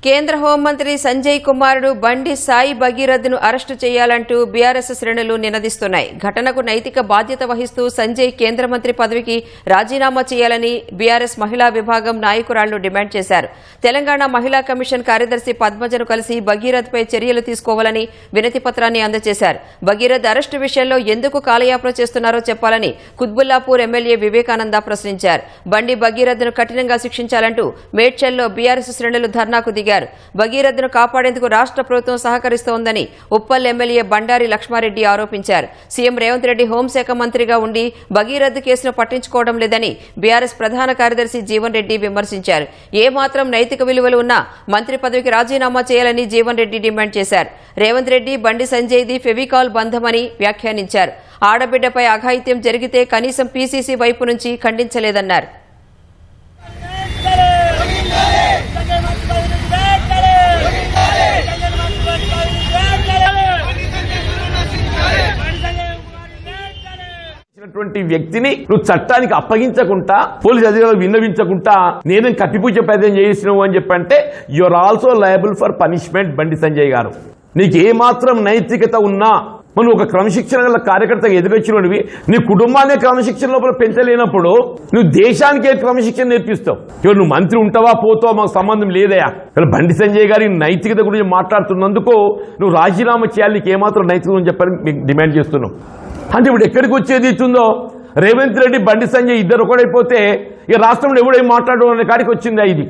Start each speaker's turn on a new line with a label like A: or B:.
A: కేంద్ర హోంమంత్రి సంజయ్ కుమారుడు బండి సాయి భగీరథ్ను అరెస్టు చేయాలంటూ బీఆర్ఎస్ శ్రేణులు నినదిస్తున్నాయి. ఘటనకు నైతిక బాధ్యత వహిస్తూ సంజయ్ కేంద్ర మంత్రి పదవికి రాజీనామా చేయాలని బీఆర్ఎస్ మహిళా విభాగం నాయకురాళ్లు డిమాండ్ చేశారు. తెలంగాణ మహిళా కమిషన్ కార్యదర్శి పద్మజను కలిసి భగీరథ్పై చర్యలు తీసుకోవాలని వినతి పత్రాన్ని అందజేశారు. భగీరథ్ అరెస్టు విషయంలో ఎందుకు కాలయాపన చేస్తున్నారో చెప్పాలని కుత్బుల్లాపూర్ ఎమ్మెల్యే వివేకానంద ప్రశ్నించారు. బండి భగీరథ్ను కఠినంగా శిక్షించాలంటూ మేడ్చల్లో బీఆర్ఎస్ శ్రేణులు ధర్నాకు దిగారు. భగీరథ్ను కాపాడేందుకు రాష్ట్ర ప్రభుత్వం సహకరిస్తోందని ఉప్పల్ ఎమ్మెల్యే బండారి లక్ష్మారెడ్డి ఆరోపించారు. సీఎం రేవంత్ రెడ్డి హోంశాఖ మంత్రిగా ఉండి భగీరథ్ కేసును పట్టించుకోవడం లేదని బీఆర్ఎస్ ప్రధాన కార్యదర్శి జీవన్ రెడ్డి విమర్శించారు. ఏమాత్రం నైతిక విలువలు ఉన్నా మంత్రి పదవికి రాజీనామా చేయాలని జీవన్ రెడ్డి డిమాండ్ చేశారు. రేవంత్ రెడ్డి బండి సంజయ్ది ఫెవికాల్ బంధమని వ్యాఖ్యానించారు. ఆడబిడ్డపై అఘాయిత్యం జరిగితే కనీసం పీసీసీ వైపు నుంచి ఖండించలేదన్నారు.
B: వ్యక్తిని నువ్వు చట్టానికి అప్పగించకుండా పోలీసు అధికారులకు విన్నవించకుండా నేనేం కప్పిపుచ్చే ప్రయత్నం చేసినావు అని చెప్పంటే you are also liable for punishment. Bandi Sanjay గారు, నీకు ఏమాత్రం నైతికత ఉన్నా మనం ఒక క్రమశిక్షణ గల కార్యకర్తగా ఎదుగొచ్చినవి నీ కుటుంబాన్ని క్రమశిక్షణ లోపల పెంచలేనప్పుడు నువ్వు దేశానికే క్రమశిక్షణ నేర్పిస్తావు. నువ్వు మంత్రి ఉంటావా పోతావా మాకు సంబంధం లేదయా. బండి సంజయ్ గారి నైతికత గురించి మాట్లాడుతున్నందుకు నువ్వు రాజీనామా చేయాలి. నీకు ఏమాత్రం నైతికత అని చెప్పని మీకు డిమాండ్ చేస్తున్నావు. అంటే ఇప్పుడు ఎక్కడికి వచ్చేది ఇస్తుందో రేవంత్ రెడ్డి బండి సంజయ్ ఇద్దరు ఒకడైపోతే ఈ రాష్ట్రంలో ఎవడేం మాట్లాడడం అనే కాడికి వచ్చిందా ఇది.